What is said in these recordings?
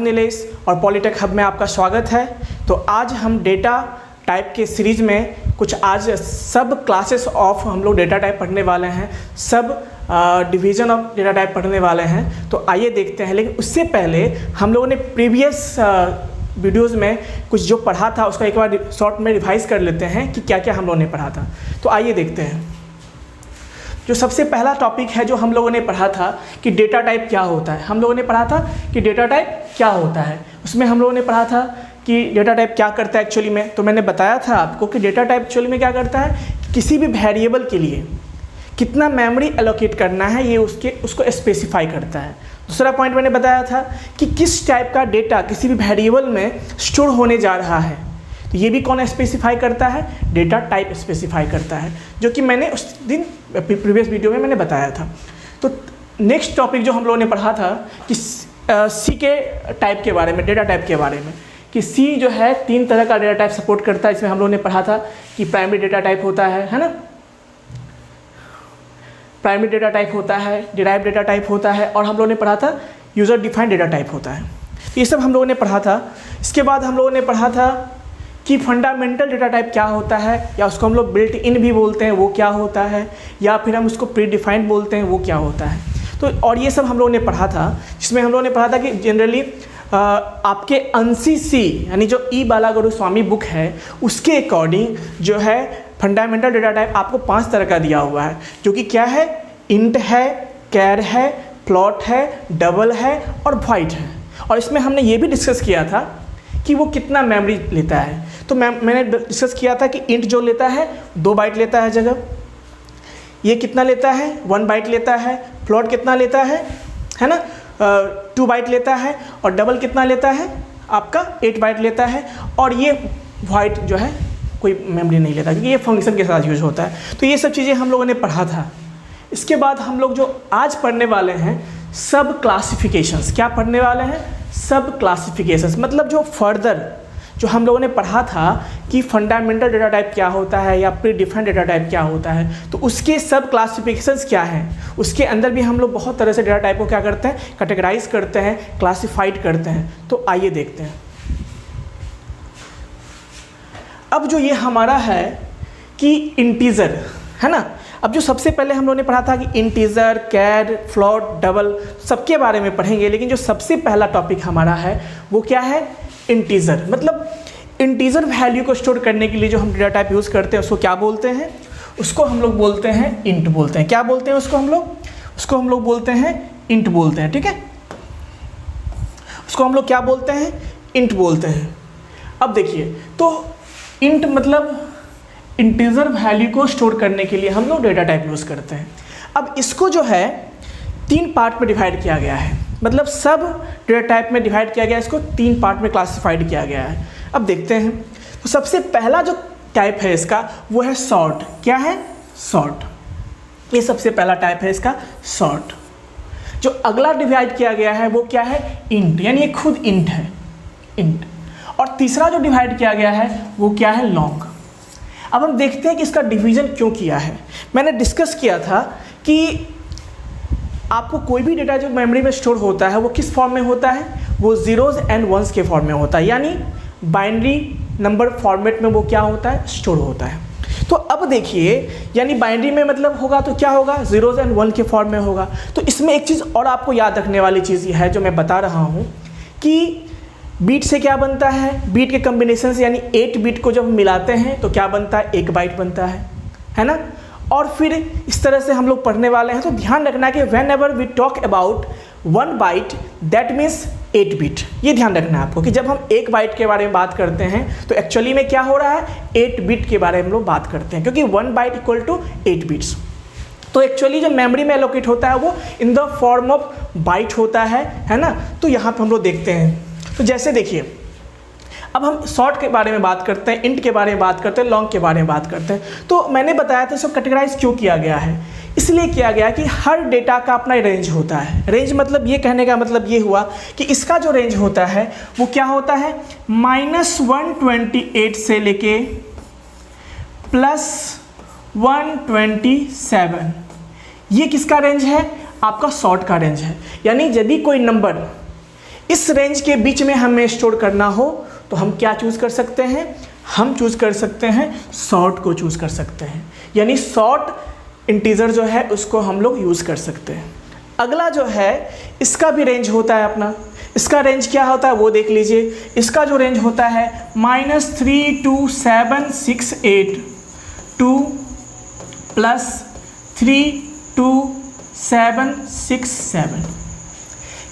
नीलेश और polytech hub में आपका स्वागत है। तो आज हम डेटा टाइप के सीरीज़ में कुछ आज सब क्लासेस ऑफ हम लोग डेटा टाइप पढ़ने वाले हैं, sub division of data type पढ़ने वाले हैं। तो आइए देखते हैं, लेकिन उससे पहले हम लोगों ने प्रीवियस वीडियोज़ में कुछ जो पढ़ा था उसका एक बार शॉर्ट में रिवाइज़ कर लेते हैं कि क्या क्या हम लोगों ने पढ़ा था। तो आइए देखते हैं। जो सबसे पहला टॉपिक है जो हम लोगों ने पढ़ा था कि डेटा टाइप क्या होता है। हम लोगों ने पढ़ा था कि डेटा टाइप क्या होता है। उसमें हम लोगों ने पढ़ा था कि डेटा टाइप क्या करता है एक्चुअली में। तो मैंने बताया था आपको कि डेटा टाइप एक्चुअली में क्या करता है, किसी भी वेरिएबल के लिए कितना मेमोरी एलोकेट करना है ये उसको स्पेसिफाई करता है। दूसरा पॉइंट मैंने बताया था कि किस टाइप का डेटा किसी भी वेरिएबल में स्टोर होने जा रहा है, तो ये भी कौन स्पेसिफाई करता है, डेटा टाइप स्पेसिफाई करता है, जो कि मैंने उस दिन प्रीवियस वीडियो में मैंने बताया था। तो नेक्स्ट टॉपिक जो हम लोगों ने पढ़ा था कि सी के टाइप के बारे में, डेटा टाइप के बारे में, कि सी जो है 3 तरह का डेटा टाइप सपोर्ट करता है। इसमें हम लोगों ने पढ़ा था कि प्राइमरी डेटा टाइप होता है ना, प्राइमरी डेटा टाइप होता है, डिराइव डेटा टाइप होता है, और हम लोगों ने पढ़ा था यूज़र डिफाइंड डेटा टाइप होता है। तो ये सब हम लोगों ने पढ़ा था। इसके बाद हम लोगों ने पढ़ा था कि फंडामेंटल डेटा टाइप क्या होता है, या उसको हम लोग बिल्ट इन भी बोलते हैं, वो क्या होता है, या फिर हम उसको प्री डिफाइंड बोलते हैं, वो क्या होता है। तो और ये सब हम लोगों ने पढ़ा था, जिसमें हम लोगों ने पढ़ा था कि जनरली आपके NCC यानी जो ई बालागुरुस्वामी बुक है उसके अकॉर्डिंग जो है फंडामेंटल डेटा टाइप आपको 5 तरह का दिया हुआ है, जो कि क्या है, इंट है, कैर है, फ्लोट है, डबल है और वॉइड है। और इसमें हमने ये भी डिस्कस किया था कि वो कितना मेमोरी लेता है। तो मैंने डिस्कस किया था कि इंट जो लेता है 2 बाइट लेता है जगह, ये कितना लेता है, 1 बाइट लेता है, फ्लोट कितना लेता है ना, 2 बाइट लेता है, और डबल कितना लेता है आपका 8 बाइट लेता है, और ये वॉइड जो है कोई मेमोरी नहीं लेता क्योंकि ये फंक्शन के साथ यूज होता है। तो ये सब चीज़ें हम लोगों ने पढ़ा था। इसके बाद हम लोग जो आज पढ़ने वाले हैं सब क्लासिफिकेशंस, क्या पढ़ने वाले हैं, सब क्लासिफिकेशंस, मतलब जो फर्दर जो हम लोगों ने पढ़ा था कि फंडामेंटल डेटा टाइप क्या होता है या प्री डिफाइंड डेटा टाइप क्या होता है, तो उसके सब क्लासिफिकेशंस क्या हैं, उसके अंदर भी हम लोग बहुत तरह से डेटा टाइप को क्या करते हैं, कैटेगराइज करते हैं, क्लासिफाइड करते हैं। तो आइए देखते हैं। अब जो ये हमारा है कि इंटीजर है ना, अब जो सबसे पहले हम लोगों ने पढ़ा था कि इंटीजर, कैर, फ्लोट, डबल सबके बारे में पढ़ेंगे, लेकिन जो सबसे पहला टॉपिक हमारा है वो क्या है, इंटीजर। मतलब इंटीजर वैल्यू को स्टोर करने के लिए जो हम डेटा टाइप यूज़ करते हैं उसको क्या बोलते हैं, उसको हम लोग बोलते हैं इंट बोलते हैं। क्या बोलते हैं उसको हम लोग बोलते हैं इंट बोलते हैं, ठीक है। उसको हम लोग क्या बोलते हैं, इंट बोलते हैं। अब देखिए, तो इंट मतलब इंटीजर वैल्यू को स्टोर करने के लिए हम लोग डेटा टाइप यूज़ करते हैं। अब इसको जो है 3 पार्ट में डिवाइड किया गया है, मतलब सब डेटा टाइप में डिवाइड किया गया है, इसको 3 पार्ट में क्लासिफाइड किया गया है। अब देखते हैं। तो सबसे पहला जो टाइप है इसका वो है शॉर्ट। क्या है, शॉर्ट। ये सबसे पहला टाइप है इसका, शॉर्ट। जो अगला डिवाइड किया गया है वो क्या है, इंट, यानी ये खुद इंट है, इंट। और तीसरा जो डिवाइड किया गया है वो क्या है, लॉन्ग। अब हम देखते हैं कि इसका डिवीज़न क्यों किया है। मैंने डिस्कस किया था कि आपको कोई भी डेटा जो मेमोरी में स्टोर होता है वो किस फॉर्म में होता है, वो ज़ीरोज़ एंड वंस के फॉर्म में होता है, यानी बाइनरी नंबर फॉर्मेट में वो क्या होता है, स्टोर होता है। तो अब देखिए, यानी बाइनरी में मतलब होगा तो क्या होगा, ज़ीरोज़ एंड 1 के फॉर्म में होगा। तो इसमें एक चीज़ और आपको याद रखने वाली चीज़ ये है जो मैं बता रहा हूँ कि बीट से क्या बनता है, बीट के कम्बिनेशन से, यानी 8 बीट को जब मिलाते हैं तो क्या बनता है, 1 बाइट बनता है ना। और फिर इस तरह से हम लोग पढ़ने वाले हैं। तो ध्यान रखना कि whenever we talk about 1 byte that means 8 bit. ये ध्यान रखना है आपको कि जब हम 1 बाइट के बारे में बात करते हैं तो एक्चुअली में क्या हो रहा है, 8 बिट के बारे में हम लोग बात करते हैं, क्योंकि 1 बाइट इक्वल टू 8 बिट्स। तो एक्चुअली जो मेमोरी में एलोकेट होता है वो in the form of bite होता है ना। तो यहाँ पर हम लोग देखते हैं। तो जैसे देखिए, अब हम शॉर्ट के बारे में बात करते हैं, इंट के बारे में बात करते हैं, लॉन्ग के बारे में बात करते हैं। तो मैंने बताया था इसको कैटेगराइज क्यों किया गया है, इसलिए किया गया कि हर डेटा का अपना रेंज होता है। रेंज मतलब ये कहने का मतलब ये हुआ कि इसका जो रेंज होता है वो क्या होता है, -128 से लेके +127। ये किसका रेंज है, आपका शॉर्ट का रेंज है। यानी यदि कोई नंबर इस रेंज के बीच में हमें स्टोर करना हो तो हम क्या चूज़ कर सकते हैं, हम चूज़ कर सकते हैं शॉर्ट को चूज़ कर सकते हैं, यानी शॉर्ट इंटीजर जो है उसको हम लोग यूज़ कर सकते हैं। अगला जो है इसका भी रेंज होता है अपना, इसका रेंज क्या होता है वो देख लीजिए। इसका जो रेंज होता है -32768 2 +32767,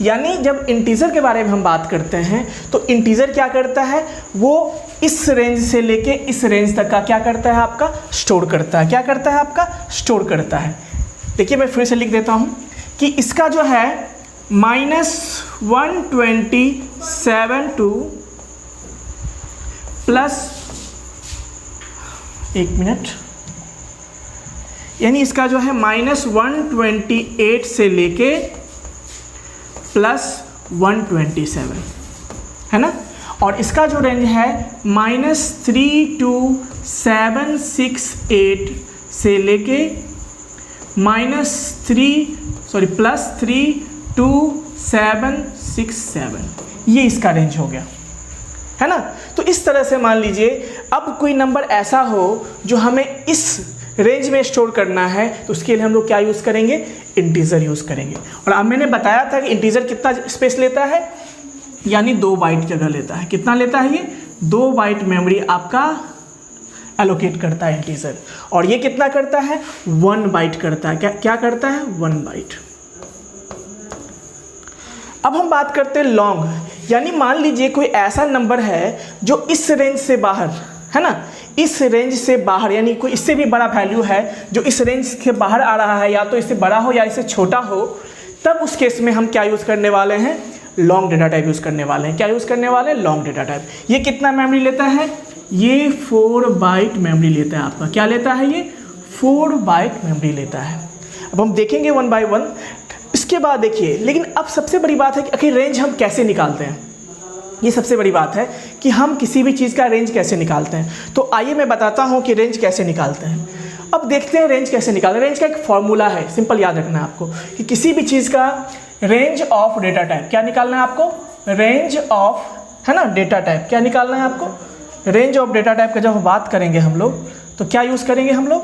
यानी जब इंटीजर के बारे में हम बात करते हैं तो इंटीजर क्या करता है, वो इस रेंज से लेके इस रेंज तक का क्या करता है आपका स्टोर करता है, क्या करता है आपका स्टोर करता है। देखिए मैं फिर से लिख देता हूँ कि इसका जो है -127 प्लस, एक मिनट, यानी इसका जो है -128 से लेके +127 है ना, और इसका जो रेंज है -32768 से लेके +32767, ये इसका रेंज हो गया है ना। तो इस तरह से मान लीजिए अब कोई नंबर ऐसा हो जो हमें इस रेंज में स्टोर करना है तो उसके लिए हम लोग क्या यूज़ करेंगे, इंटीजर यूज़ करेंगे। और अब मैंने बताया था कि इंटीजर कितना स्पेस लेता है, यानी 2 बाइट जगह लेता है। कितना लेता है ये, 2 बाइट मेमोरी आपका एलोकेट करता है इंटीजर, और ये कितना करता है, 1 बाइट करता है। क्या करता है, 1 बाइट। अब हम बात करते हैं लॉन्ग, यानी मान लीजिए कोई ऐसा नंबर है जो इस रेंज से बाहर है ना, इस रेंज से बाहर, यानी कोई इससे भी बड़ा वैल्यू है जो इस रेंज के बाहर आ रहा है, या तो इससे बड़ा हो या इससे छोटा हो, तब उस केस में हम क्या यूज़ करने वाले हैं, लॉन्ग डेटा टाइप यूज़ करने वाले हैं। क्या यूज़ करने वाले हैं, लॉन्ग डेटा टाइप। ये कितना मेमोरी लेता है, ये 4 बाइट मेमोरी लेता है आपका। क्या लेता है, ये 4 बाइट मेमोरी लेता है। अब हम देखेंगे 1 बाय 1। इसके बाद देखिए, लेकिन अब सबसे बड़ी बात है कि आखिर रेंज हम कैसे निकालते हैं। ये सबसे बड़ी बात है कि हम किसी भी चीज़ का रेंज कैसे निकालते हैं। तो आइए मैं बताता हूँ कि रेंज कैसे निकालते हैं। अब देखते हैं रेंज कैसे निकालते हैं। रेंज का एक फॉर्मूला है, सिंपल याद रखना है आपको कि किसी भी चीज़ का रेंज ऑफ डेटा टाइप क्या निकालना है आपको, रेंज ऑफ, है ना, डेटा टाइप क्या निकालना है आपको। रेंज ऑफ डेटा टाइप का जब बात करेंगे हम लोग तो क्या यूज़ करेंगे हम लोग,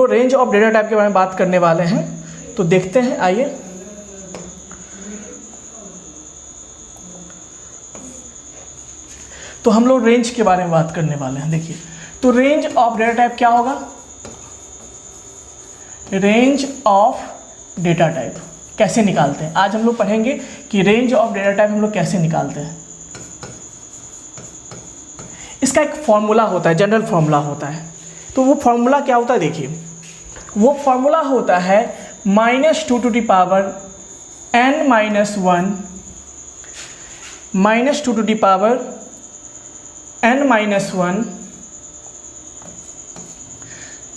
रेंज ऑफ डेटा टाइप के बारे में बात करने वाले हैं। तो देखते हैं, आइए। तो हम लोग रेंज के बारे में बात करने वाले हैं। देखिए, तो रेंज ऑफ डेटा टाइप क्या होगा, रेंज ऑफ डेटा टाइप कैसे निकालते हैं। आज हम लोग पढ़ेंगे कि रेंज ऑफ डेटा टाइप हम लोग कैसे निकालते हैं। इसका एक फॉर्मूला होता है, जनरल फॉर्मूला होता है। तो वो फॉर्मूला क्या होता है, देखिए, वो फॉर्मूला होता है -2 to the power n minus 1 -2 to the power n minus 1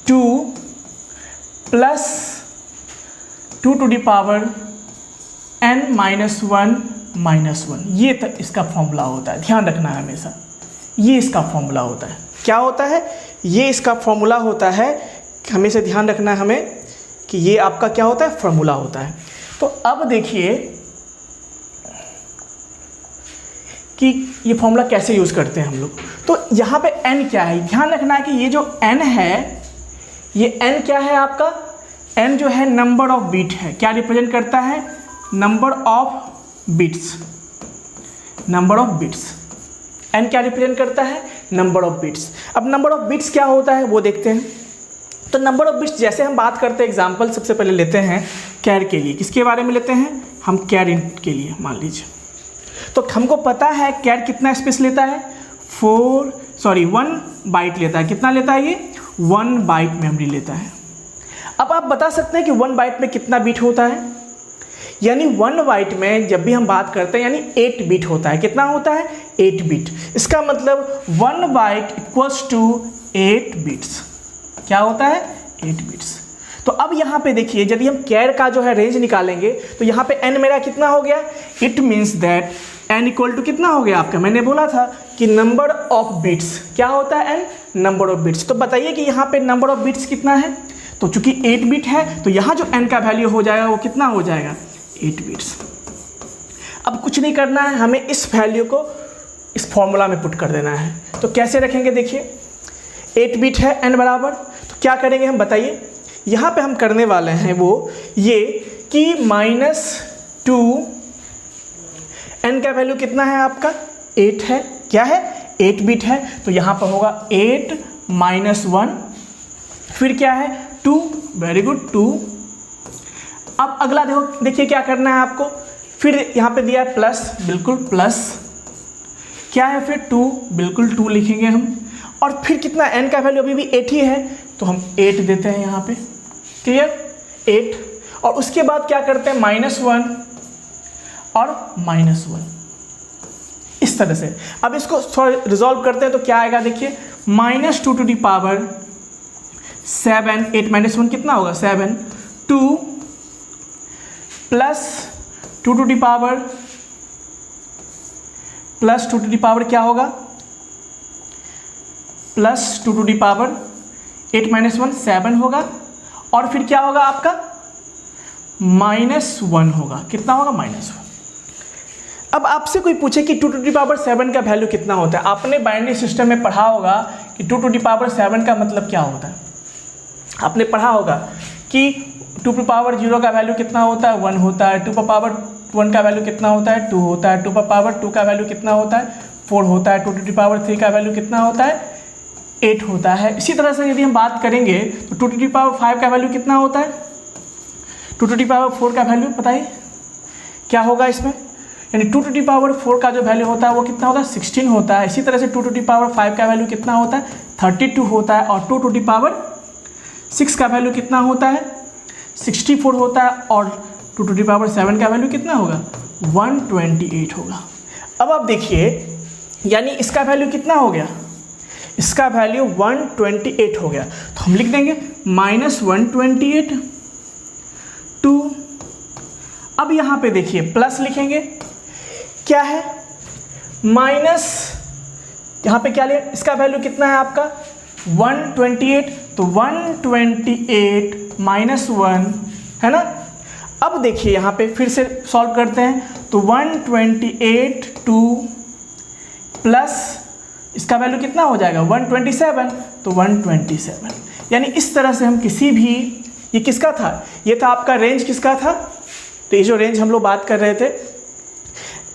2 plus 2 to the power n minus 1 minus 1। ये तक इसका फॉर्मूला होता है, ध्यान रखना है हमेशा। ये इसका फॉर्मूला होता है। क्या होता है, ये इसका फॉर्मूला होता है। हमेशा ध्यान रखना है हमें कि ये आपका क्या होता है, फॉर्मूला होता है। तो अब देखिए कि ये फॉर्मूला कैसे यूज़ करते हैं हम लोग। तो यहाँ पे n क्या है, ध्यान रखना है कि ये जो n है, ये n क्या है आपका, n जो है नंबर ऑफ बिट है। क्या रिप्रेजेंट करता है, number of bits. Number of bits, n क्या रिप्रेजेंट करता है, नंबर ऑफ बिट्स। अब नंबर ऑफ बिट्स क्या होता है वो देखते हैं। तो नंबर ऑफ बिट्स जैसे हम बात करते हैं, एग्जांपल सबसे पहले लेते हैं कैर के लिए। किसके बारे में लेते हैं हम, कैर इंट के लिए मान लीजिए। तो हमको पता है कैर कितना स्पेस लेता है, 1 बाइट लेता है। कितना लेता है ये, 1 बाइट मेमोरी लेता है। अब आप बता सकते हैं कि 1 बाइट में कितना बिट होता है, यानी 1 बाइट में जब भी हम बात करते हैं यानी 8 बिट होता है। कितना होता है, 8 बिट। इसका मतलब 1 बाइट इक्वल्स टू 8 बिट्स। क्या होता है, 8 बिट्स। तो अब यहाँ पे देखिए, यदि हम कैर का जो है रेंज निकालेंगे तो यहाँ पे n मेरा कितना हो गया, it means that n equal to कितना हो गया आपका, मैंने बोला था कि नंबर ऑफ बिट्स। क्या होता है n, नंबर ऑफ बिट्स। तो बताइए कि यहाँ पे नंबर ऑफ बिट्स कितना है। तो चूंकि 8 बिट है तो यहाँ जो n का वैल्यू हो जाएगा वो कितना हो जाएगा 8 बिट्स। अब कुछ नहीं करना है, हमें इस वैल्यू को इस फॉर्मूला में पुट कर देना है। तो कैसे रखेंगे, देखिए 8 बिट है n बराबर, तो क्या करेंगे हम बताइए। यहाँ पे हम करने वाले हैं वो ये कि -2 n का वैल्यू कितना है आपका 8 है, क्या है 8 बिट है, तो यहाँ पर होगा 8 - 1 फिर क्या है 2, वेरी गुड 2। अब अगला देखिए क्या करना है आपको, फिर यहाँ पे दिया है प्लस, बिल्कुल प्लस, क्या है फिर 2, बिल्कुल 2 लिखेंगे हम, और फिर कितना n का वैल्यू अभी भी 8 ही है तो हम 8 देते हैं यहाँ पे, क्लियर 8। और उसके बाद क्या करते हैं -1 और -1 इस तरह से। अब इसको थोड़ा रिजॉल्व करते हैं तो क्या आएगा देखिए, -2 टू द पावर 7, 8 - 1 कितना होगा 7, 2 plus 2 to the power plus 2 to the power क्या होगा प्लस 2 टू द पावर 8 - 1 7 होगा, और फिर क्या होगा आपका -1 होगा, कितना होगा -1। अब आपसे कोई पूछे कि 2 टू द पावर 7 का वैल्यू कितना होता है, आपने बाइनरी सिस्टम में पढ़ा होगा कि 2 टू द पावर 7 का मतलब क्या होता है। आपने पढ़ा होगा कि 2 टू पावर 0 का वैल्यू कितना होता है 1 होता है, 2 पावर 1 का वैल्यू कितना होता है 2 होता है, 2 पावर 2 का वैल्यू कितना होता है 4 होता है, 2 टू द पावर 3 का वैल्यू कितना होता है 8 होता है। इसी तरह से यदि हम बात करेंगे तो 2 टू द पावर 5 का वैल्यू कितना होता है, 2 टू द पावर 4 का वैल्यू बताइए क्या होगा इसमें, यानी 2 टू द पावर 4 का जो वैल्यू होता है वो कितना होता है 16 होता है। इसी तरह से 2 टू द पावर 5 का वैल्यू कितना होता है 32 होता है, और 2 टू द पावर 6 का वैल्यू कितना होता है 64 होता है, और 2 टू द पावर 7 का वैल्यू कितना होगा 128 होगा। अब आप देखिए यानी इसका वैल्यू कितना हो गया, इसका वैल्यू 128 हो गया, तो हम लिख देंगे -128 2। अब यहाँ पे देखिए प्लस लिखेंगे, क्या है माइनस, यहाँ पे क्या लिया, इसका वैल्यू कितना है आपका 128, तो 128 -1 है ना। अब देखिए यहाँ पे फिर से सॉल्व करते हैं, तो 128 2 प्लस इसका वैल्यू कितना हो जाएगा 127, तो 127। यानी इस तरह से हम किसी भी, ये किसका था, ये था आपका रेंज किसका था, तो ये जो रेंज हम लोग बात कर रहे थे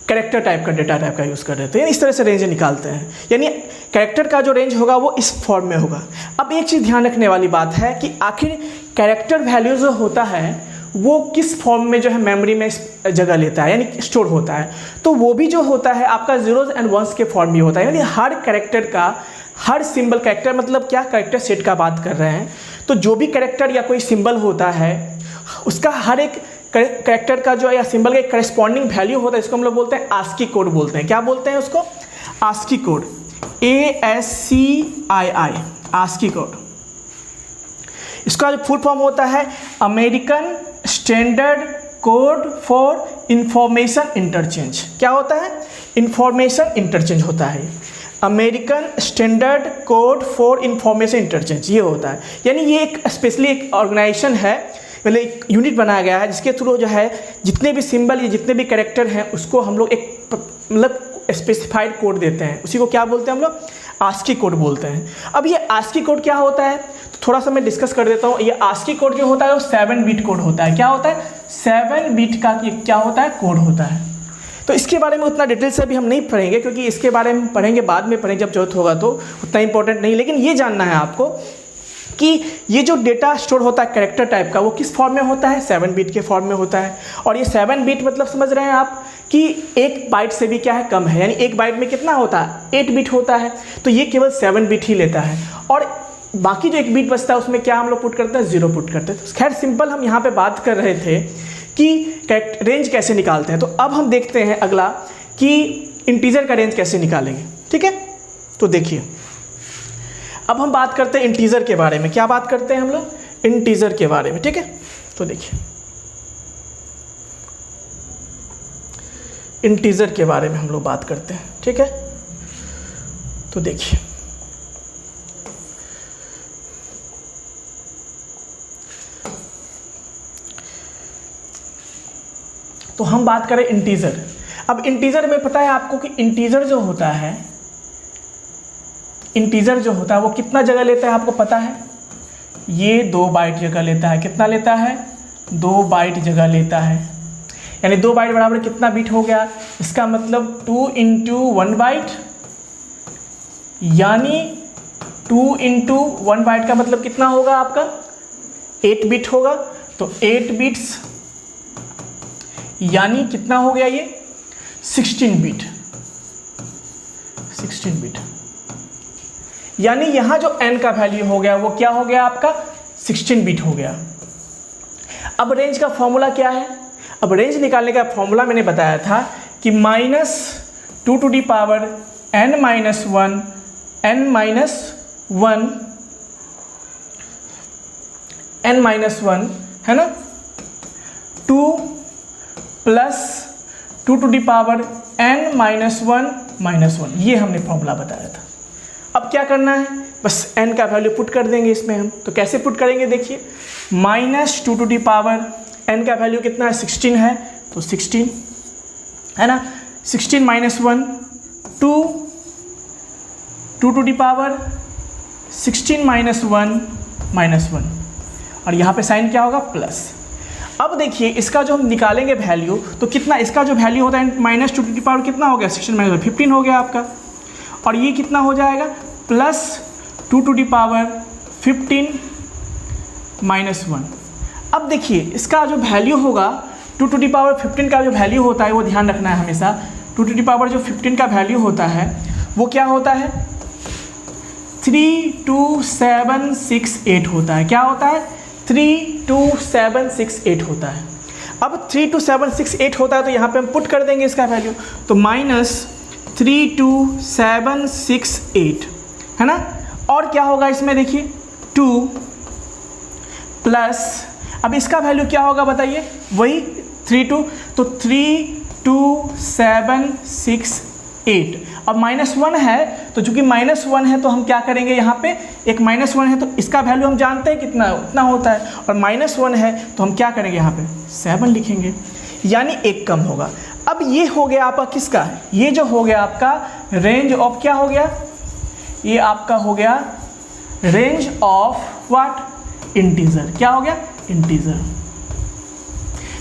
कैरेक्टर टाइप का, डेटा टाइप का यूज़ कर रहे थे, इस तरह से रेंज निकालते हैं। यानी कैरेक्टर का जो रेंज होगा वो इस फॉर्म में होगा। अब एक चीज़ ध्यान रखने वाली बात है कि आखिर कैरेक्टर वैल्यू जो होता है वो किस फॉर्म में जो है मेमोरी में जगह लेता है, यानी स्टोर होता है, तो वो भी जो होता है आपका 0s and 1s के फॉर्म में होता है। यानी हर कैरेक्टर का, हर सिंबल, कैरेक्टर मतलब क्या, कैरेक्टर सेट का बात कर रहे हैं, तो जो भी कैरेक्टर या कोई सिंबल होता है उसका हर एक कैरेक्टर का जो या सिंबल का एक करस्पॉन्डिंग वैल्यू होता है, इसको हम लोग बोलते हैं आस्की कोड बोलते हैं। क्या बोलते हैं उसको, ASCII code, ASCII, ASCII code. इसका जो फुल फॉर्म होता है American standard code for information interchange. क्या होता है, इंफॉर्मेशन इंटरचेंज होता है, American standard code for information interchange ये होता है। यानी ये एक स्पेशली एक ऑर्गेनाइजेशन है, मतलब एक यूनिट बनाया गया है जिसके थ्रू जो है जितने भी सिंबल या जितने भी कैरेक्टर हैं उसको हम लोग एक मतलब स्पेसिफाइड कोड देते हैं, उसी को क्या बोलते हैं हम लोग, आस्की कोड बोलते हैं। अब ये आस्की कोड क्या होता है तो थोड़ा सा मैं डिस्कस कर देता हूँ। ये आस्की कोड जो होता है वो 7 बिट कोड होता है। क्या होता है, 7 बिट का क्या होता है, कोड होता है। तो इसके बारे में उतना डिटेल से अभी हम नहीं पढ़ेंगे, क्योंकि इसके बारे में पढ़ेंगे बाद में, पढ़ेंगे जब जरूरत होगा, तो उतना इंपॉर्टेंट नहीं। लेकिन ये जानना है आपको कि ये जो डेटा स्टोर होता है कैरेक्टर टाइप का वो किस फॉर्म में होता है, 7 बिट के फॉर्म में होता है। और ये 7 बिट मतलब समझ रहे हैं आप कि 1 बाइट से भी क्या है, कम है। यानी 1 बाइट में कितना होता है, 8 बिट होता है, तो ये केवल 7 बिट ही लेता है। और बाकी जो 1 बिट बचता है उसमें क्या हम लोग पुट करते हैं, 0 पुट करते हैं। तो खैर सिंपल हम यहाँ पे बात कर रहे थे कि रेंज कैसे निकालते हैं। तो अब हम देखते हैं अगला कि इंटीजर का रेंज कैसे निकालेंगे, ठीक है। तो देखिए अब हम बात करते हैं इंटीजर के बारे में। क्या बात करते हैं हम लोग, इंटीजर के बारे में, ठीक है। तो देखिए इंटीजर के बारे में हम लोग बात करते हैं, ठीक है। तो देखिए तो हम बात करें इंटीजर। अब इंटीजर में पता है आपको कि इंटीजर जो होता है वो कितना जगह लेता है आपको पता है? ये 2 बाइट जगह लेता है। कितना लेता है? 2 बाइट जगह लेता है। यानी 2 बाइट बराबर कितना बिट हो गया? इसका मतलब 2 इंटू 1 बाइट, यानी 2 इंटू 1 बाइट का मतलब कितना होगा आपका? 8 बिट होगा। तो 8 बिट्स यानी कितना हो गया ये? 16 बिट। यानी यहां जो n का वैल्यू हो गया वो क्या हो गया आपका? 16 बिट हो गया। अब रेंज का फॉर्मूला क्या है? अब रेंज निकालने का फॉर्मूला मैंने बताया था कि -2 to the power n minus 1 है ना, 2 plus 2 to the power n minus 1, ये हमने फॉर्मूला बताया था। अब क्या करना है? बस n का वैल्यू पुट कर देंगे इसमें हम। तो कैसे पुट करेंगे देखिए, -2 टू दी पावर n का वैल्यू कितना है? 16 है, तो 16 है ना, 16 minus 1, 2 to the power 16 minus 1, और यहाँ पे साइन क्या होगा? प्लस। अब देखिए इसका जो हम निकालेंगे वैल्यू, तो कितना इसका जो वैल्यू होता है -2 टू दी पावर कितना हो गया? 16 माइनस 15 हो गया आपका। और ये कितना हो जाएगा? +2 टू दी पावर 15 माइनस 1। अब देखिए इसका जो वैल्यू होगा 2 टू दी पावर 15 का जो वैल्यू होता है वो ध्यान रखना है हमेशा। 2 टू दी पावर जो 15 का वैल्यू होता है वो क्या होता है? 32768 होता है। क्या होता है? 32768 होता है। अब 32768 होता है तो यहाँ पे हम पुट कर देंगे इसका वैल्यू, तो -32768 है ना। और क्या होगा इसमें देखिए 2 प्लस, अब इसका वैल्यू क्या होगा बताइए? वही 32, तो 32768। अब -1 है, तो चूंकि -1 है तो हम क्या करेंगे यहाँ पे, एक -1 है तो इसका वैल्यू हम जानते हैं कितना उतना होता है, और -1 है तो हम क्या करेंगे यहाँ पे 7 लिखेंगे, यानी 1 कम होगा। अब ये हो गया आपका किसका? ये जो हो गया आपका रेंज ऑफ, क्या हो गया? ये आपका हो गया रेंज ऑफ व्हाट? इंटीजर। क्या हो गया? इंटीजर।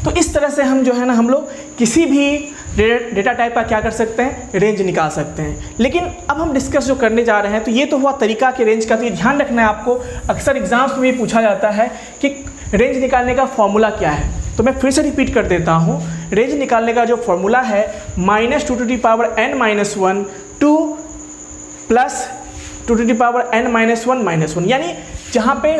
तो इस तरह से हम जो है ना, हम लोग किसी भी डेटा टाइप का क्या कर सकते हैं? रेंज निकाल सकते हैं। लेकिन अब हम डिस्कस जो करने जा रहे हैं, तो ये तो हुआ तरीका के रेंज का। तो ये ध्यान रखना है आपको, अक्सर एग्जाम्स में पूछा जाता है कि रेंज निकालने का फॉर्मूला क्या है। तो मैं फिर से रिपीट कर देता हूँ, रेंज निकालने का जो फॉर्मूला है -2 to the power n minus 1, 2 plus 2 to the power n minus 1, यानी जहाँ पे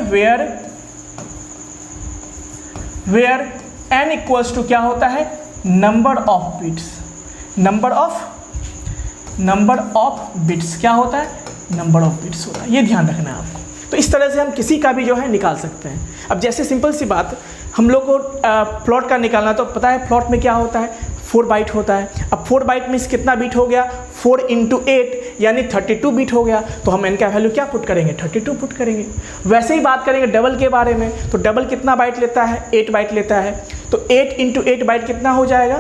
वेयर n इक्वल्स टू क्या होता है? Number of bits. Number of bits क्या होता है? नंबर ऑफ बिट्स होता है। ये ध्यान रखना है आपको। तो इस तरह से हम किसी का भी जो है निकाल सकते हैं। अब जैसे सिंपल सी बात, हम लोग को प्लॉट का निकालना, तो पता है प्लॉट में क्या होता है? 4 बाइट होता है। अब 4 बाइट में कितना बिट हो गया? 4 इंटू 8 यानी 32 बिट हो गया। तो हम n का वैल्यू क्या पुट करेंगे? 32 पुट करेंगे। वैसे ही बात करेंगे डबल के बारे में, तो डबल कितना बाइट लेता है? 8 बाइट लेता है। तो 8 इंटू 8 बाइट कितना हो जाएगा?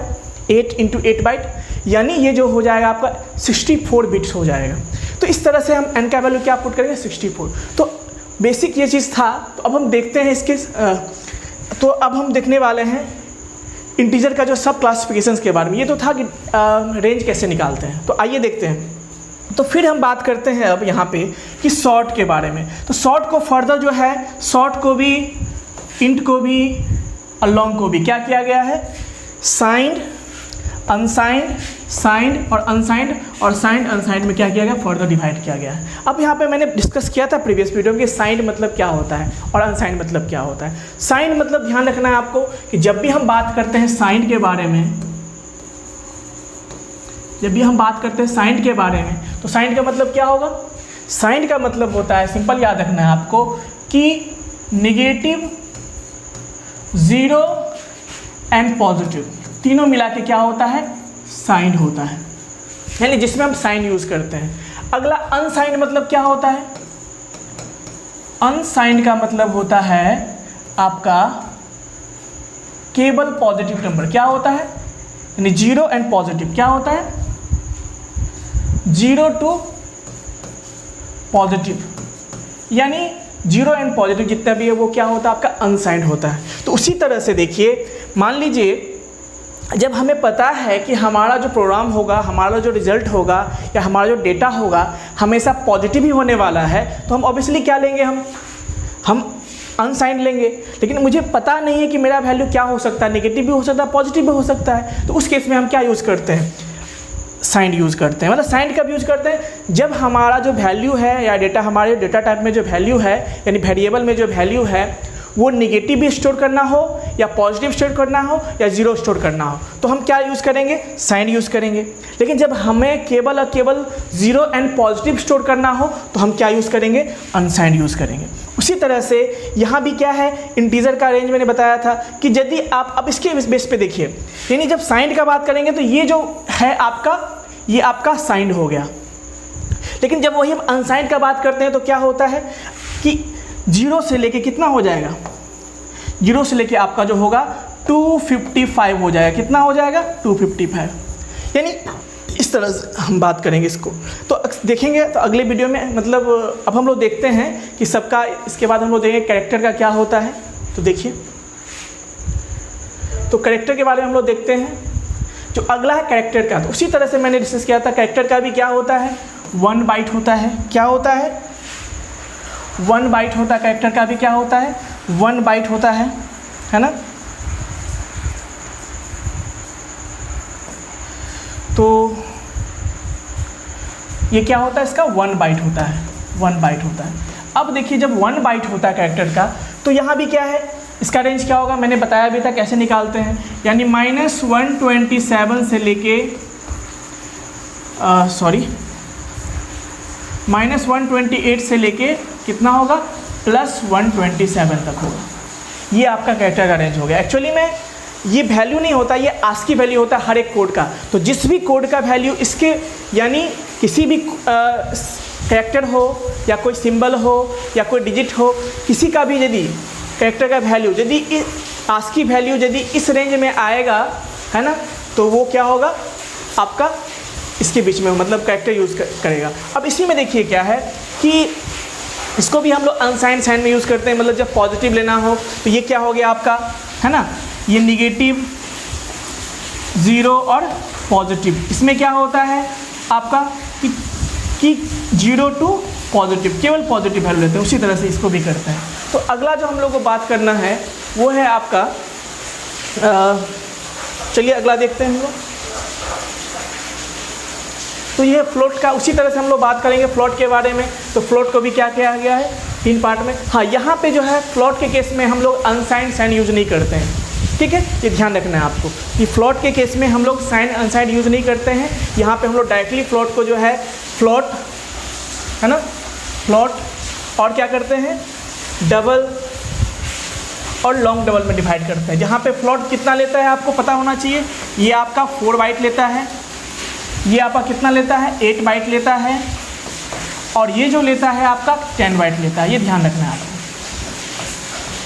8 इंटू 8 बाइट, यानी ये जो हो जाएगा आपका 64 बिट्स हो जाएगा। तो इस तरह से हम n का वैल्यू क्या पुट करेंगे? 64। तो बेसिक ये चीज़ था। तो अब हम देखते हैं इसके तो अब हम देखने वाले हैं इंटीजर का जो सब क्लासिफिकेशंस के बारे में। ये तो था कि रेंज कैसे निकालते हैं, तो आइए देखते हैं। तो फिर हम बात करते हैं अब यहाँ पे कि सॉर्ट के बारे में। तो सॉर्ट को फर्दर जो है, सॉर्ट को भी, इंट को भी और लॉन्ग को भी क्या किया गया है? साइंड, अनसाइंड, साइंड और अनसाइंड, और साइंड अनसाइंड में क्या किया गया? फर्दर डिवाइड किया गया है। अब यहाँ पे मैंने डिस्कस किया था प्रीवियस वीडियो में कि साइंड मतलब क्या होता है और अनसाइंड मतलब क्या होता है। साइंड मतलब ध्यान रखना है आपको कि जब भी हम बात करते हैं साइंड के बारे में, तो साइंड का मतलब क्या होगा? साइंड का मतलब होता है, सिंपल याद रखना है आपको, कि नेगेटिव, 0 एंड पॉजिटिव तीनों मिला के क्या होता है? साइंड होता है, यानी जिसमें हम साइन यूज करते हैं। अगला अनसाइंड मतलब क्या होता है? अनसाइंड का मतलब होता है आपका केवल पॉजिटिव नंबर। क्या होता है? यानी जीरो एंड पॉजिटिव क्या होता है, जीरो टू पॉजिटिव, यानी जीरो एंड पॉजिटिव जितना भी है वो क्या होता है आपका अनसाइंड होता है। तो उसी तरह से देखिए, मान लीजिए जब हमें पता है कि हमारा जो प्रोग्राम होगा, हमारा जो रिजल्ट होगा या हमारा जो डेटा होगा हमेशा पॉजिटिव ही होने वाला है, तो हम ऑब्वियसली क्या लेंगे, हम अनसाइंड लेंगे। लेकिन मुझे पता नहीं है कि मेरा वैल्यू क्या हो सकता है, नेगेटिव भी हो सकता है, पॉजिटिव भी हो सकता है। तो उस केस में हम क्या यूज़ करते हैं, साइंड यूज़ करते हैं। मतलब साइंड कब यूज़ करते हैं, जब हमारा जो वैल्यू है या डेटा, हमारे डेटा टाइप में जो वैल्यू है यानी वेरिएबल में जो वैल्यू है वो निगेटिव भी स्टोर करना हो या पॉजिटिव स्टोर करना हो या जीरो स्टोर करना हो, तो हम क्या यूज़ करेंगे, साइंड यूज़ करेंगे। लेकिन जब हमें केवल और केवल जीरो एंड पॉजिटिव स्टोर करना हो तो हम क्या यूज़ करेंगे, अनसाइंड यूज़ करेंगे। उसी तरह से यहाँ भी क्या है, इंटीजर का रेंज मैंने बताया था कि यदि आप अब इसके बेस पे देखिए, यानी जब साइंड का बात करेंगे तो ये जो है आपका, ये आपका साइंड हो गया। लेकिन जब वही हम अनसाइंड का बात करते हैं तो क्या होता है कि जीरो से लेके कितना हो जाएगा, जीरो से लेके आपका जो होगा 255 हो जाएगा। कितना हो जाएगा, 255। यानी इस तरह से हम बात करेंगे इसको। तो देखेंगे तो अगले वीडियो में, मतलब अब हम लोग देखते हैं कि सबका, इसके बाद हम लोग देखेंगे कैरेक्टर का क्या होता है। तो देखिए, तो कैरेक्टर के बारे में हम लोग देखते हैं। जो अगला है कैरेक्टर का, तो उसी तरह से मैंने डिस्कस किया था, कैरेक्टर का भी क्या होता है, 1 बाइट होता है। क्या होता है, 1 बाइट होता है। कैरेक्टर का भी क्या होता है, 1 बाइट होता है ना। तो ये क्या होता है, इसका 1 बाइट होता है, 1 बाइट होता है। अब देखिए, जब 1 बाइट होता है कैरेक्टर का, तो यहाँ भी क्या है, इसका रेंज क्या होगा, मैंने बताया भी था कैसे निकालते हैं। यानी -127 से लेके -128 से लेके कितना होगा, +127 तक होगा। ये आपका कैरेक्टर का रेंज हो गया। एक्चुअली में ये वैल्यू नहीं होता, ये आस्की वैल्यू होता है हर एक कोड का। तो जिस भी कोड का वैल्यू इसके, यानी किसी भी कैरेक्टर हो या कोई सिंबल हो या कोई डिजिट हो, किसी का भी यदि कैरेक्टर का वैल्यू यदि आस्की वैल्यू यदि इस रेंज में आएगा, है ना, तो वो क्या होगा आपका इसके बीच में, मतलब कैरेक्टर यूज़ करेगा। अब इसी में देखिए क्या है कि इसको भी हम लोग अनसाइंड साइन में यूज़ करते हैं। मतलब जब पॉजिटिव लेना हो तो ये क्या हो गया आपका, है ना, ये निगेटिव, ज़ीरो और पॉजिटिव। इसमें क्या होता है आपका कि जीरो टू पॉजिटिव, केवल पॉजिटिव वैल्यू लेते हैं। उसी तरह से इसको भी करते हैं। तो अगला जो हम लोग को बात करना है वो है आपका, चलिए अगला देखते हैं हम लोग। तो ये फ्लोट का, उसी तरह से हम लोग बात करेंगे फ्लोट के बारे में। तो फ्लोट को भी क्या किया गया है, 3 पार्ट में। हाँ, यहाँ पे जो है फ्लोट के केस में हम लोग अनसाइंड साइन यूज़ नहीं करते हैं, ठीक है, ये ध्यान रखना है आपको कि फ्लोट के केस में हम लोग साइन अनसाइंड यूज़ नहीं करते हैं। यहाँ पे हम लोग डायरेक्टली फ्लोट को जो है, फ्लोट है ना, फ्लोट और क्या करते हैं, डबल और लॉन्ग डबल में डिवाइड करते हैं। जहाँ पे फ्लोट कितना लेता है आपको पता होना चाहिए, ये आपका 4 बाइट लेता है, ये आपका कितना लेता है, 8 बाइट लेता है, और ये जो लेता है आपका 10 बाइट लेता है। ये ध्यान रखना है आपको।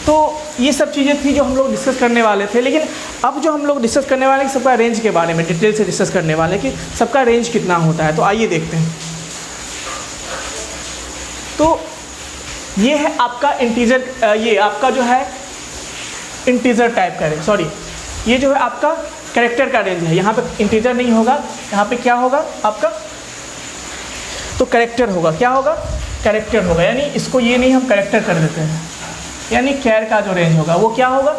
तो ये सब चीज़ें थी जो हम लोग डिस्कस करने वाले थे। लेकिन अब जो हम लोग डिस्कस करने वाले हैं सबका रेंज के बारे में डिटेल से डिस्कस करने वाले कि सबका रेंज कितना होता है। तो आइए देखते हैं। तो ये है आपका इंटीजर, ये आपका जो है इंटीजर टाइप का रेंज, सॉरी, ये जो है आपका कैरेक्टर का रेंज है। यहाँ पे इंटीजर नहीं होगा, यहाँ पे क्या होगा आपका, तो कैरेक्टर होगा। क्या होगा, कैरेक्टर होगा। यानी इसको ये नहीं, हम कैरेक्टर कर देते हैं, यानी कैर का जो रेंज होगा वो क्या होगा,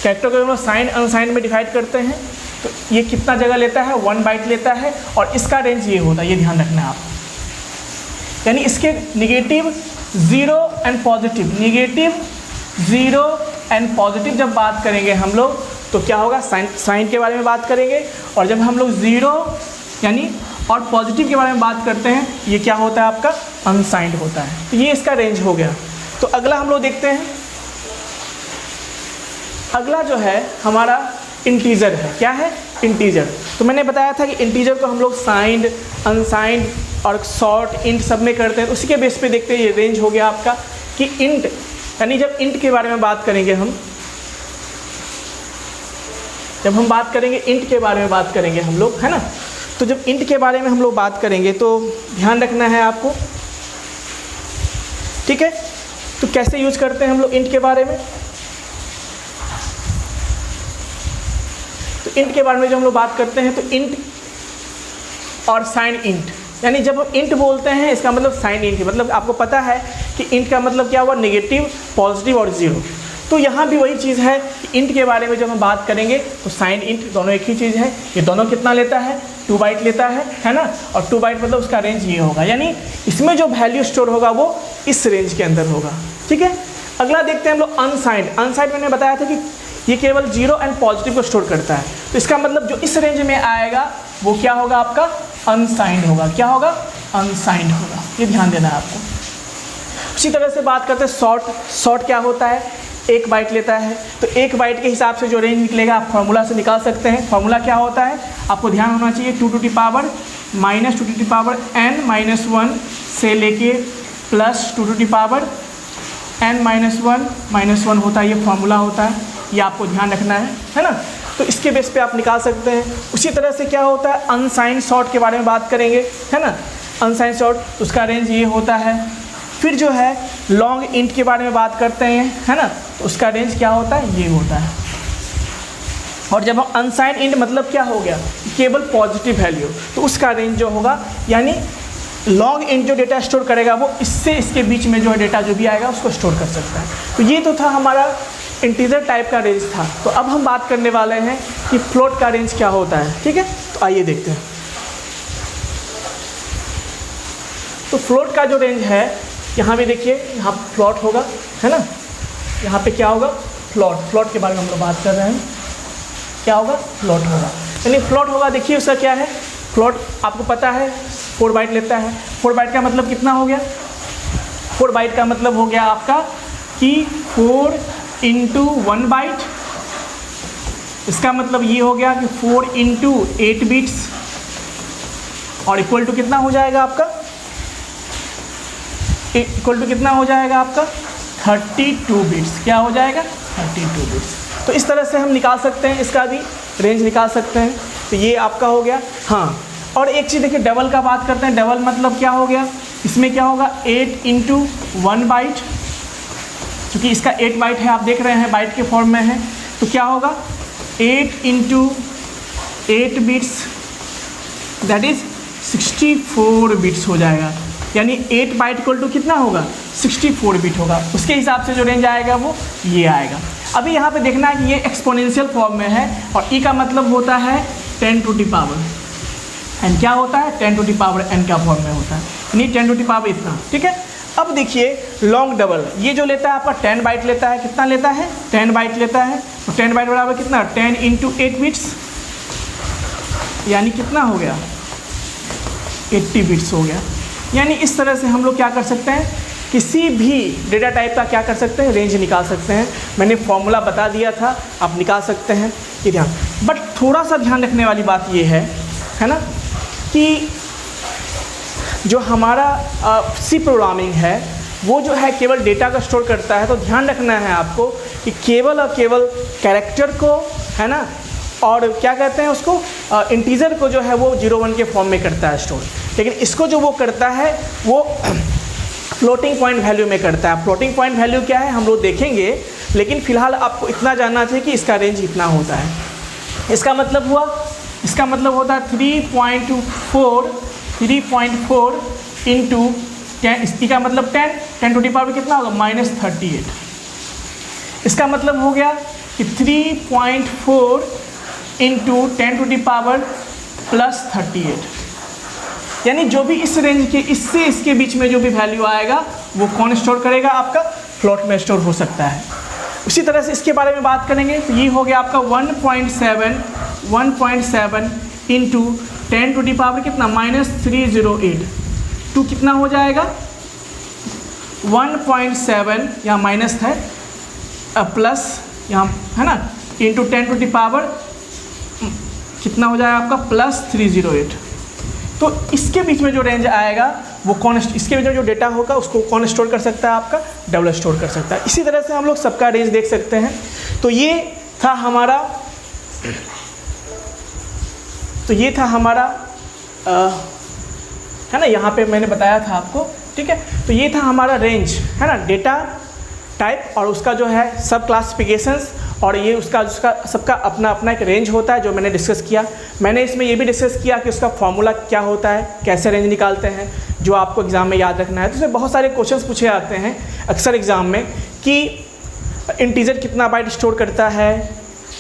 कैरेक्टर को हम लोग साइन अनसाइन में डिवाइड करते हैं। तो ये कितना जगह लेता है, 1 बाइट लेता है, और इसका रेंज ये होता है। ये ध्यान रखना है आप। यानी इसके negative, zero and positive, negative, zero and positive जब बात करेंगे हम लोग तो क्या होगा, साइन के बारे में बात करेंगे। और जब हम लोग ज़ीरो यानी और पॉजिटिव के बारे में बात करते हैं, ये क्या होता है आपका, अनसाइंड होता है। तो ये इसका रेंज हो गया। तो अगला हम लोग देखते हैं। अगला जो है हमारा इंटीजर है। क्या है, इंटीजर। तो मैंने बताया था कि इंटीजर को हम लोग साइंड, अनसाइंड और शॉर्ट, इंट सब में करते हैं। उसी के बेस पे देखते हैं। ये रेंज हो गया आपका कि इंट, यानी जब इंट के बारे में बात करेंगे हम, जब हम बात करेंगे इंट के बारे में बात करेंगे हम लोग, है ना। तो जब इंट के बारे में हम लोग बात करेंगे तो ध्यान रखना है आपको, ठीक है। तो कैसे यूज करते हैं हम लोग इंट के बारे में, तो इंट के बारे में जब हम लोग बात करते हैं तो इंट और साइन इंट, यानी जब हम इंट बोलते हैं इसका मतलब साइन इंट, मतलब आपको पता है कि इंट का मतलब क्या हुआ, नेगेटिव, पॉजिटिव और जीरो। तो यहाँ भी वही चीज़ है कि इंट के बारे में जब हम बात करेंगे तो साइन इंट दोनों एक ही चीज़ है। ये दोनों कितना लेता है, 2 बाइट लेता है ना। और 2 बाइट मतलब उसका रेंज ये होगा, यानी इसमें जो वैल्यू स्टोर होगा वो इस रेंज के अंदर होगा, ठीक है। अगला देखते हैं हम लोग अनसाइंड। अनसाइंड मैंने बताया था कि ये केवल जीरो एंड पॉजिटिव को स्टोर करता है, तो इसका मतलब जो इस रेंज में आएगा वो क्या होगा, आपका अनसाइंड होगा। क्या होगा, अनसाइंड होगा, ये ध्यान देना है आपको। उसी तरह से बात करते हैं शॉर्ट। शॉर्ट क्या होता है, 1 बाइट लेता है, तो 1 बाइट के हिसाब से जो रेंज निकलेगा आप फार्मूला से निकाल सकते हैं। फार्मूला क्या होता है, आपको ध्यान होना चाहिए, 2 to the power minus 2 to the power n-1 से लेके plus 2 to the power n-1 होता है, ये फार्मूला होता है, ये आपको ध्यान रखना है ना। तो इसके बेस पे आप निकाल सकते हैं। उसी तरह से क्या होता है, अनसाइंड शॉर्ट के बारे में बात करेंगे, है ना। अनसाइंड शॉर्ट उसका रेंज ये होता है। फिर जो है लॉन्ग इंट के बारे में बात करते हैं, है ना, तो उसका रेंज क्या होता है, ये होता है। और जब हम अनसाइंड इंट मतलब क्या हो गया, केवल पॉजिटिव वैल्यू, तो उसका रेंज जो होगा, यानी लॉन्ग इंट जो डेटा स्टोर करेगा वो इससे इसके बीच में जो है डेटा जो भी आएगा उसको स्टोर कर सकता है। तो ये तो था हमारा इंटीजर टाइप का रेंज था। तो अब हम बात करने वाले हैं कि फ्लोट का रेंज क्या होता है, ठीक है। तो आइए देखते हैं। तो फ्लोट का जो रेंज है, यहाँ भी देखिए, यहाँ फ्लोट होगा, है ना। यहाँ पे क्या होगा, फ्लोट। फ्लोट के बारे में हम लोग बात कर रहे हैं, क्या होगा, फ्लोट होगा। यानी फ्लोट होगा, देखिए उसका क्या है, फ्लोट आपको पता है 4 बाइट लेता है। 4 बाइट का मतलब कितना हो गया, 4 बाइट का मतलब हो गया आपका कि 4 इंटू 1 बाइट, इसका मतलब ये हो गया कि 4 इंटू 8 बिट्स, और इक्वल टू कितना हो जाएगा आपका, इक्वल टू कितना हो जाएगा आपका 32 बिट्स। क्या हो जाएगा, 32 बिट्स। तो इस तरह से हम निकाल सकते हैं, इसका भी रेंज निकाल सकते हैं। तो ये आपका हो गया। हाँ, और एक चीज़ देखिए, डबल का बात करते हैं। डबल मतलब क्या हो गया, इसमें क्या होगा, 8 इंटू 1 बाइट, क्योंकि इसका 8 बाइट है, आप देख रहे हैं बाइट के फॉर्म में है, तो क्या होगा 8 into 8 bits, that is 64 bits हो जाएगा। यानी 8 बाइट इक्वल टू कितना होगा, 64 बिट होगा। उसके हिसाब से जो रेंज आएगा वो ये आएगा। अभी यहाँ पे देखना है कि ये एक्सपोनेंशियल फॉर्म में है, और ई का मतलब होता है 10 टू द पावर एन। क्या होता है, 10 टू द पावर एन का फॉर्म में होता है, यानी 10 टू द पावर इतना, ठीक है। अब देखिए लॉन्ग डबल, ये जो लेता है आपका 10 बाइट लेता है। कितना लेता है, 10 बाइट लेता है। तो 10 बाइट बराबर कितना, 10 इंटू 8 बिट्स, यानी कितना हो गया, 80 बिट्स हो गया। यानी इस तरह से हम लोग क्या कर सकते हैं, किसी भी डेटा टाइप का क्या कर सकते हैं, रेंज निकाल सकते हैं। मैंने फॉर्मूला बता दिया था, आप निकाल सकते हैं, ये ध्यान। बट थोड़ा सा ध्यान रखने वाली बात ये है ना, कि जो हमारा सी प्रोग्रामिंग है वो जो है केवल डेटा का स्टोर करता है। तो ध्यान रखना है आपको कि केवल और केवल कैरेक्टर को, है ना, और क्या कहते हैं उसको, इंटीजर को जो है वो 0-1 के फॉर्म में करता है स्टोर। लेकिन इसको जो वो करता है वो फ्लोटिंग पॉइंट वैल्यू में करता है। फ्लोटिंग पॉइंट वैल्यू क्या है हम लोग देखेंगे, लेकिन फिलहाल आपको इतना जानना चाहिए कि इसका रेंज इतना होता है। इसका मतलब हुआ, इसका मतलब होता है 3.4 इंटू 10, इसका मतलब 10 टू द पावर कितना होगा, -38। इसका मतलब हो गया कि 3.4 इंटू 10 टू द पावर +38, यानी जो भी इस रेंज के इससे इसके बीच में जो भी वैल्यू आएगा वो कौन स्टोर करेगा, आपका फ्लोट में स्टोर हो सकता है। उसी तरह से इसके बारे में बात करेंगे तो ये हो गया आपका 1.7 इंटू 10 टू द पावर कितना, -308। टू कितना हो जाएगा, 1.7 यहाँ माइनस है, प्लस यहाँ है ना, इंटू 10 टू द पावर कितना हो जाएगा आपका, +308। तो इसके बीच में जो रेंज आएगा वो कौन, इसके बीच में जो डेटा होगा उसको कौन स्टोर कर सकता है, आपका डबल स्टोर कर सकता है। इसी तरह से हम लोग सबका रेंज देख सकते हैं। तो ये था हमारा तो ये था हमारा है ना, यहाँ पे मैंने बताया था आपको, ठीक है। तो ये था हमारा रेंज, है ना, डेटा टाइप और उसका जो है सब क्लासिफिकेशंस, और ये उसका सबका अपना अपना एक रेंज होता है जो मैंने डिस्कस किया। मैंने इसमें ये भी डिस्कस किया कि उसका फॉर्मूला क्या होता है, कैसे रेंज निकालते हैं, जो आपको एग्ज़ाम में याद रखना है। तो इसमें बहुत सारे क्वेश्चंस पूछे जाते हैं अक्सर एग्ज़ाम में कि इंटीजर कितना बाइट स्टोर करता है,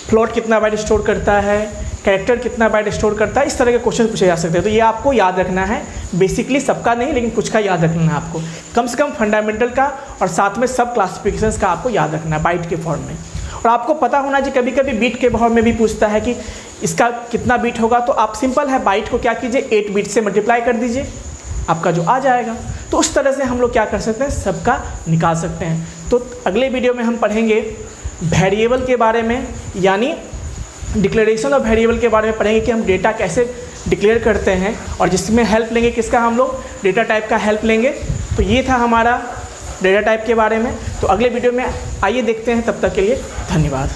फ्लोट कितना बाइट स्टोर करता है, कैरेक्टर कितना बाइट स्टोर करता है, इस तरह के क्वेश्चन पूछे जा सकते हैं। तो ये आपको याद रखना है, बेसिकली सबका नहीं लेकिन कुछ का याद रखना है आपको, कम से कम फंडामेंटल का, और साथ में सब क्लासिफिकेशंस का आपको याद रखना है बाइट के फॉर्म में। और आपको पता होना चाहिए कभी कभी बीट के फॉर्म में भी पूछता है कि इसका कितना बीट होगा, तो आप सिंपल है बाइट को क्या कीजिए 8 बीट से मल्टीप्लाई कर दीजिए, आपका जो आ जाएगा। तो उस तरह से हम लोग क्या कर सकते हैं, सबका निकाल सकते हैं। तो अगले वीडियो में हम पढ़ेंगे वेरिएबल के बारे में, यानी डिक्लेरेशन ऑफ वेरिएबल के बारे में पढ़ेंगे कि हम डेटा कैसे डिक्लेयर करते हैं, और जिसमें हेल्प लेंगे किसका, हम लोग डेटा टाइप का हेल्प लेंगे। तो ये था हमारा डेटा टाइप के बारे में। तो अगले वीडियो में आइए देखते हैं, तब तक के लिए धन्यवाद।